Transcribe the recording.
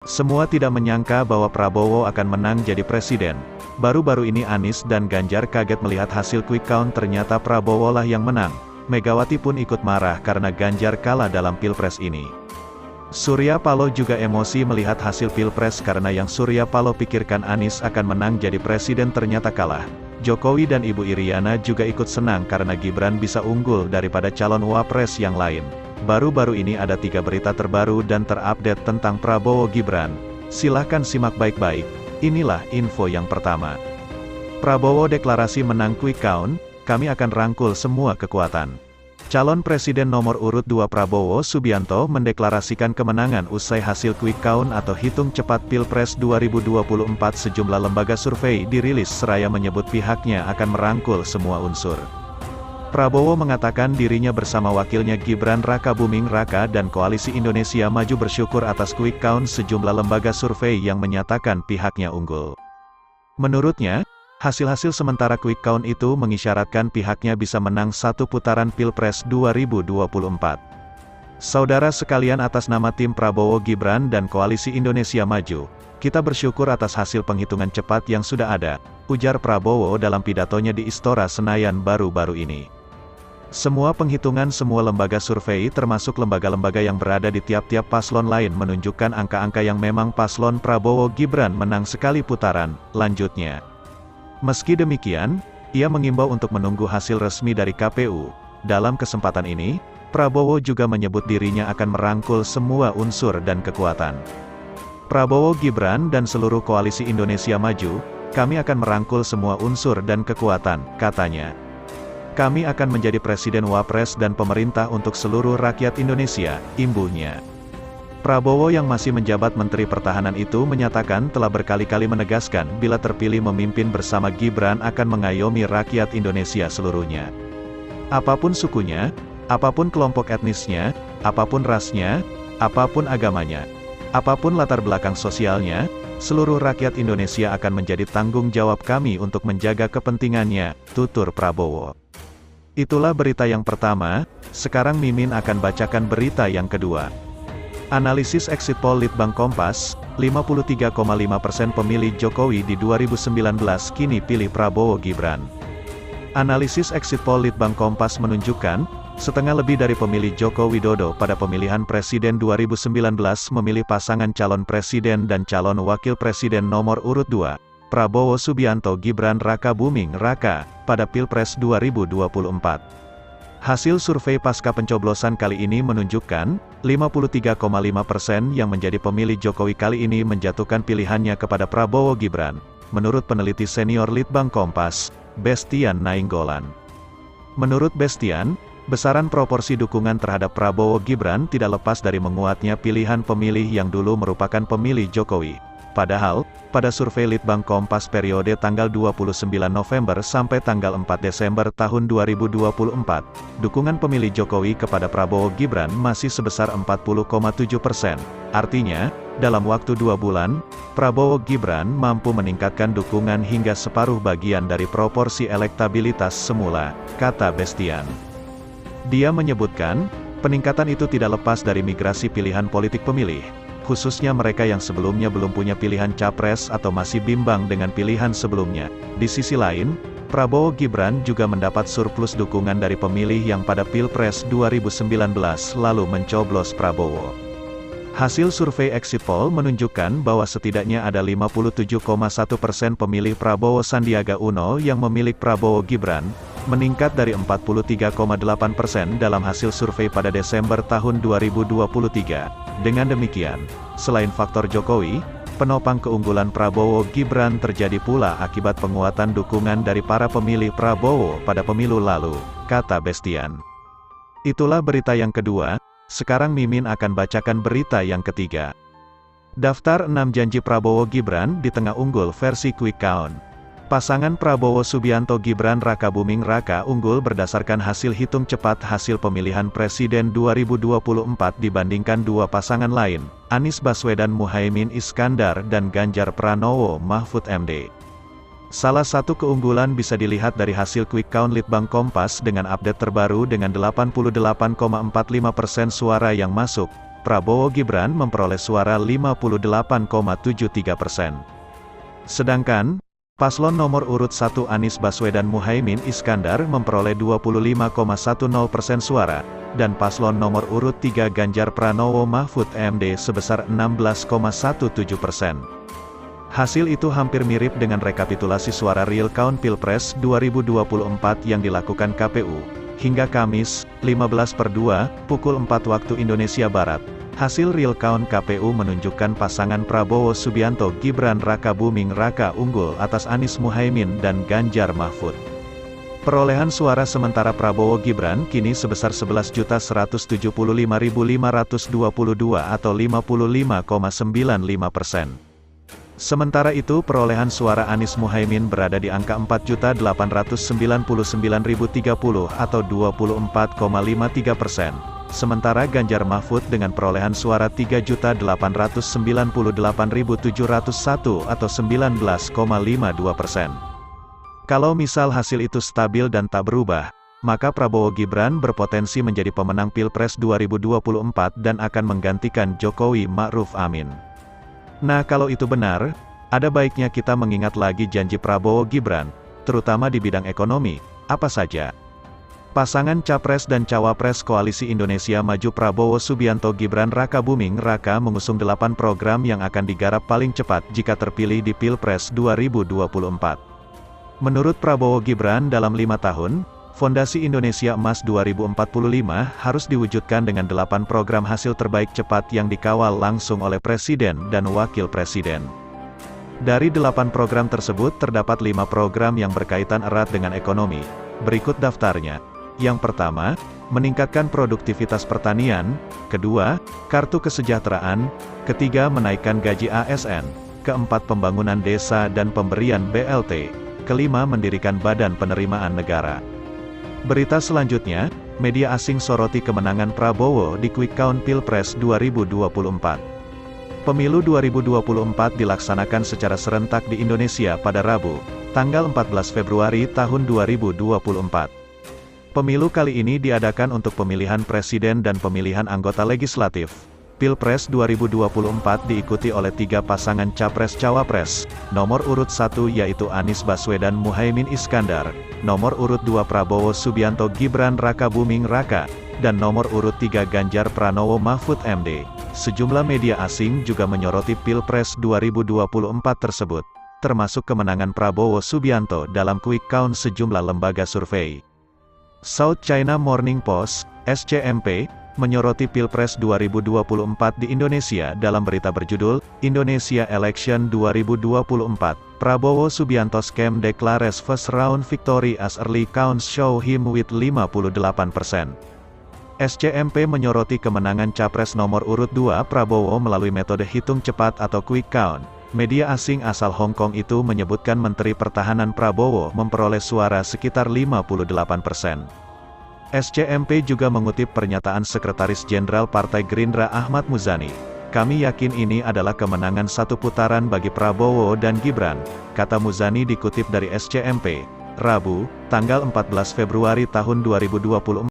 Semua tidak menyangka bahwa Prabowo akan menang jadi presiden. Baru-baru ini Anies dan Ganjar kaget melihat hasil quick count, ternyata Prabowo lah yang menang. Megawati pun ikut marah karena Ganjar kalah dalam pilpres ini. Surya Paloh juga emosi melihat hasil pilpres karena yang Surya Paloh pikirkan Anies akan menang jadi presiden ternyata kalah. Jokowi dan Ibu Iriana juga ikut senang karena Gibran bisa unggul daripada calon wapres yang lain. Baru-baru ini ada 3 berita terbaru dan terupdate tentang Prabowo Gibran. Silahkan simak baik-baik. Inilah info yang pertama. Prabowo deklarasi menang quick count, kami akan rangkul semua kekuatan. Calon Presiden nomor urut 2 Prabowo Subianto mendeklarasikan kemenangan usai hasil quick count atau hitung cepat Pilpres 2024. Sejumlah lembaga survei dirilis seraya menyebut pihaknya akan merangkul semua unsur. Prabowo mengatakan dirinya bersama wakilnya Gibran Rakabuming Raka dan Koalisi Indonesia Maju bersyukur atas quick count sejumlah lembaga survei yang menyatakan pihaknya unggul. Menurutnya, hasil-hasil sementara quick count itu mengisyaratkan pihaknya bisa menang satu putaran Pilpres 2024. Saudara sekalian, atas nama tim Prabowo Gibran dan Koalisi Indonesia Maju, kita bersyukur atas hasil penghitungan cepat yang sudah ada, ujar Prabowo dalam pidatonya di Istora Senayan baru-baru ini. Semua penghitungan semua lembaga survei termasuk lembaga-lembaga yang berada di tiap-tiap paslon lain menunjukkan angka-angka yang memang paslon Prabowo Gibran menang sekali putaran, lanjutnya. Meski demikian, ia mengimbau untuk menunggu hasil resmi dari KPU. Dalam kesempatan ini, Prabowo juga menyebut dirinya akan merangkul semua unsur dan kekuatan. Prabowo Gibran dan seluruh Koalisi Indonesia Maju, kami akan merangkul semua unsur dan kekuatan, katanya. Kami akan menjadi presiden wapres dan pemerintah untuk seluruh rakyat Indonesia, imbuhnya. Prabowo yang masih menjabat Menteri Pertahanan itu menyatakan telah berkali-kali menegaskan bila terpilih memimpin bersama Gibran akan mengayomi rakyat Indonesia seluruhnya. Apapun sukunya, apapun kelompok etnisnya, apapun rasnya, apapun agamanya, apapun latar belakang sosialnya, seluruh rakyat Indonesia akan menjadi tanggung jawab kami untuk menjaga kepentingannya, tutur Prabowo. Itulah berita yang pertama, sekarang Mimin akan bacakan berita yang kedua. Analisis exit poll Litbang Kompas, 53,5% pemilih Jokowi di 2019 kini pilih Prabowo Gibran. Analisis exit poll Litbang Kompas menunjukkan, setengah lebih dari pemilih Joko Widodo pada pemilihan presiden 2019 memilih pasangan calon presiden dan calon wakil presiden nomor urut 2, Prabowo Subianto Gibran Rakabuming Raka, pada Pilpres 2024. Hasil survei pasca pencoblosan kali ini menunjukkan, 53,5% yang menjadi pemilih Jokowi kali ini menjatuhkan pilihannya kepada Prabowo Gibran, menurut peneliti senior Litbang Kompas, Bestian Nainggolan. Menurut Bestian, besaran proporsi dukungan terhadap Prabowo Gibran tidak lepas dari menguatnya pilihan pemilih yang dulu merupakan pemilih Jokowi. Padahal, pada survei Litbang Kompas periode tanggal 29 November sampai tanggal 4 Desember tahun 2024, dukungan pemilih Jokowi kepada Prabowo Gibran masih sebesar 40,7%. Artinya, dalam waktu 2 bulan, Prabowo Gibran mampu meningkatkan dukungan hingga separuh bagian dari proporsi elektabilitas semula, kata Bestian. Dia menyebutkan, peningkatan itu tidak lepas dari migrasi pilihan politik pemilih, khususnya mereka yang sebelumnya belum punya pilihan capres atau masih bimbang dengan pilihan sebelumnya. Di sisi lain, Prabowo Gibran juga mendapat surplus dukungan dari pemilih yang pada Pilpres 2019 lalu mencoblos Prabowo. Hasil survei exit poll menunjukkan bahwa setidaknya ada 57,1% pemilih Prabowo Sandiaga Uno yang memilih Prabowo Gibran, meningkat dari 43,8% dalam hasil survei pada Desember tahun 2023. Dengan demikian, selain faktor Jokowi, penopang keunggulan Prabowo Gibran terjadi pula akibat penguatan dukungan dari para pemilih Prabowo pada pemilu lalu, kata Bestian. Itulah berita yang kedua, sekarang Mimin akan bacakan berita yang ketiga. Daftar 6 janji Prabowo Gibran di tengah unggul versi quick count. Pasangan Prabowo Subianto Gibran Rakabuming Raka unggul berdasarkan hasil hitung cepat hasil pemilihan presiden 2024 dibandingkan dua pasangan lain, Anies Baswedan Muhaimin Iskandar dan Ganjar Pranowo Mahfud MD. Salah satu keunggulan bisa dilihat dari hasil quick count Litbang Kompas dengan update terbaru dengan 88,45% suara yang masuk, Prabowo Gibran memperoleh suara 58,73%. Sedangkan, paslon nomor urut 1 Anies Baswedan Muhaimin Iskandar memperoleh 25,10% suara, dan paslon nomor urut 3 Ganjar Pranowo Mahfud MD sebesar 16,17%. Hasil itu hampir mirip dengan rekapitulasi suara real count Pilpres 2024 yang dilakukan KPU. Hingga Kamis, 15/2, pukul 4 waktu Indonesia Barat, hasil real count KPU menunjukkan pasangan Prabowo Subianto Gibran Raka Buming Raka unggul atas Anies Muhaimin dan Ganjar Mahfud. Perolehan suara sementara Prabowo Gibran kini sebesar 11.175.522 atau 55,95%. Sementara itu perolehan suara Anies Muhaimin berada di angka 4.899.030 atau 24,53%. Sementara Ganjar Mahfud dengan perolehan suara 3.898.701 atau 19,52%. Kalau misal hasil itu stabil dan tak berubah, maka Prabowo Gibran berpotensi menjadi pemenang Pilpres 2024 dan akan menggantikan Jokowi Ma'ruf Amin. Nah kalau itu benar, ada baiknya kita mengingat lagi janji Prabowo Gibran, terutama di bidang ekonomi, apa saja. Pasangan Capres dan Cawapres Koalisi Indonesia Maju Prabowo Subianto Gibran Raka Buming Raka mengusung 8 program yang akan digarap paling cepat jika terpilih di Pilpres 2024. Menurut Prabowo Gibran dalam 5 tahun, Fondasi Indonesia Emas 2045 harus diwujudkan dengan 8 program hasil terbaik cepat yang dikawal langsung oleh Presiden dan Wakil Presiden. Dari 8 program tersebut terdapat 5 program yang berkaitan erat dengan ekonomi. Berikut daftarnya. Yang pertama, meningkatkan produktivitas pertanian. Kedua, kartu kesejahteraan. Ketiga, menaikkan gaji ASN. Keempat, pembangunan desa dan pemberian BLT. Kelima, mendirikan badan penerimaan negara. Berita selanjutnya, media asing soroti kemenangan Prabowo di Quick Count Pilpres 2024. Pemilu 2024 dilaksanakan secara serentak di Indonesia pada Rabu, tanggal 14 Februari tahun 2024. Pemilu kali ini diadakan untuk pemilihan presiden dan pemilihan anggota legislatif. Pilpres 2024 diikuti oleh 3 pasangan Capres-Cawapres, nomor urut 1 yaitu Anies Baswedan Muhaimin Iskandar, nomor urut 2 Prabowo Subianto Gibran Raka Buming Raka, dan nomor urut 3 Ganjar Pranowo Mahfud MD. Sejumlah media asing juga menyoroti Pilpres 2024 tersebut, termasuk kemenangan Prabowo Subianto dalam quick count sejumlah lembaga survei. South China Morning Post, SCMP, menyoroti Pilpres 2024 di Indonesia dalam berita berjudul, Indonesia Election 2024, Prabowo Subianto Scam declares first round victory as early counts show him with 58%. SCMP menyoroti kemenangan Capres nomor urut 2 Prabowo melalui metode hitung cepat atau quick count. Media asing asal Hong Kong itu menyebutkan Menteri Pertahanan Prabowo memperoleh suara sekitar 58%. SCMP juga mengutip pernyataan Sekretaris Jenderal Partai Gerindra Ahmad Muzani. Kami yakin ini adalah kemenangan satu putaran bagi Prabowo dan Gibran, kata Muzani dikutip dari SCMP, Rabu, tanggal 14 Februari tahun 2024.